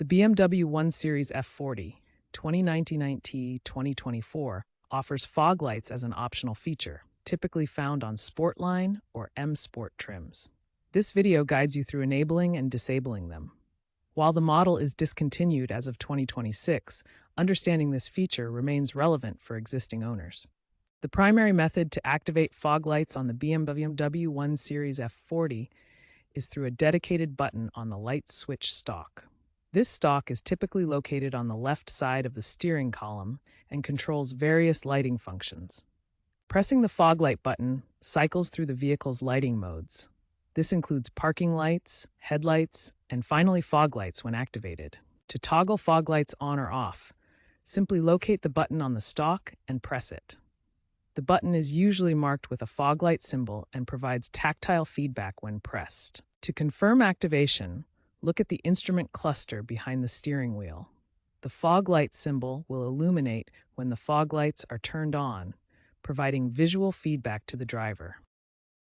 The BMW 1 Series F40 2019-2024 offers fog lights as an optional feature, typically found on Sportline or M Sport trims. This video guides you through enabling and disabling them. While the model is discontinued as of 2026, understanding this feature remains relevant for existing owners. The primary method to activate fog lights on the BMW 1 Series F40 is through a dedicated button on the light switch stalk. This stalk is typically located on the left side of the steering column and controls various lighting functions. Pressing the fog light button cycles through the vehicle's lighting modes. This includes parking lights, headlights, and finally fog lights when activated. To toggle fog lights on or off, simply locate the button on the stalk and press it. The button is usually marked with a fog light symbol and provides tactile feedback when pressed. To confirm activation, look at the instrument cluster behind the steering wheel. The fog light symbol will illuminate when the fog lights are turned on, providing visual feedback to the driver.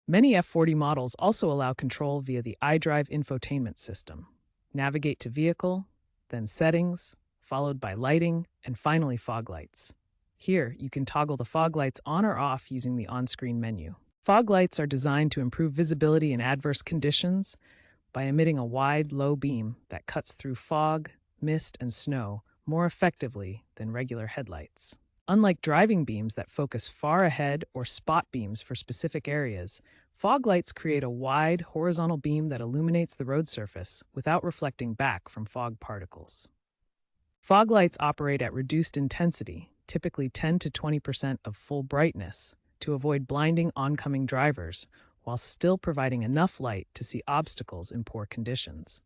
Many F40 models also allow control via the iDrive infotainment system. Navigate to Vehicle, then Settings, followed by Lighting, and finally Fog Lights. Here, you can toggle the fog lights on or off using the on-screen menu. Fog lights are designed to improve visibility in adverse conditions by emitting a wide, low beam that cuts through fog, mist, and snow more effectively than regular headlights. Unlike driving beams that focus far ahead or spot beams for specific areas, fog lights create a wide, horizontal beam that illuminates the road surface without reflecting back from fog particles. Fog lights operate at reduced intensity, typically 10 to 20% of full brightness, to avoid blinding oncoming drivers, while still providing enough light to see obstacles in poor conditions.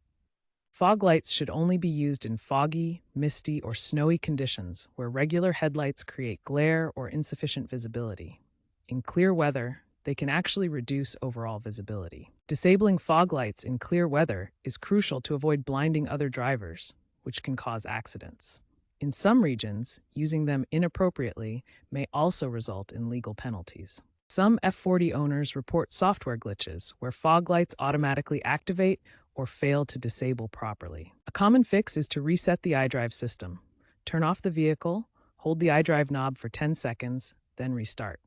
Fog lights should only be used in foggy, misty, or snowy conditions where regular headlights create glare or insufficient visibility. In clear weather, they can actually reduce overall visibility. Disabling fog lights in clear weather is crucial to avoid blinding other drivers, which can cause accidents. In some regions, using them inappropriately may also result in legal penalties. Some F40 owners report software glitches where fog lights automatically activate or fail to disable properly. A common fix is to reset the iDrive system. Turn off the vehicle, hold the iDrive knob for 10 seconds, then restart.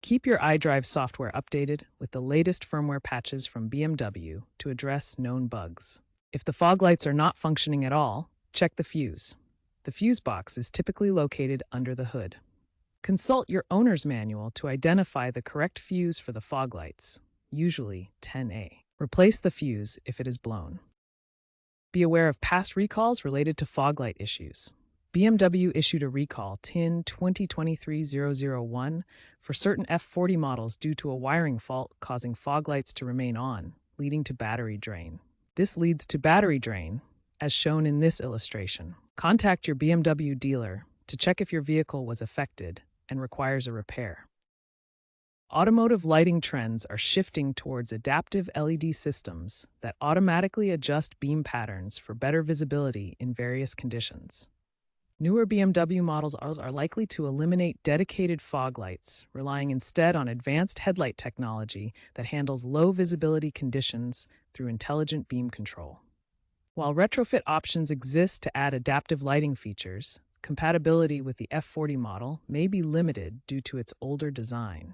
Keep your iDrive software updated with the latest firmware patches from BMW to address known bugs. If the fog lights are not functioning at all, check the fuse. The fuse box is typically located under the hood. Consult your owner's manual to identify the correct fuse for the fog lights, usually 10A. Replace the fuse if it is blown. Be aware of past recalls related to fog light issues. BMW issued a recall TIN 2023-001 for certain F40 models due to a wiring fault causing fog lights to remain on, leading to battery drain. This leads to battery drain, as shown in this illustration. Contact your BMW dealer to check if your vehicle was affected and requires a repair. Automotive lighting trends are shifting towards adaptive LED systems that automatically adjust beam patterns for better visibility in various conditions. Newer BMW models are likely to eliminate dedicated fog lights, relying instead on advanced headlight technology that handles low visibility conditions through intelligent beam control. While retrofit options exist to add adaptive lighting features, compatibility with the F40 model may be limited due to its older design.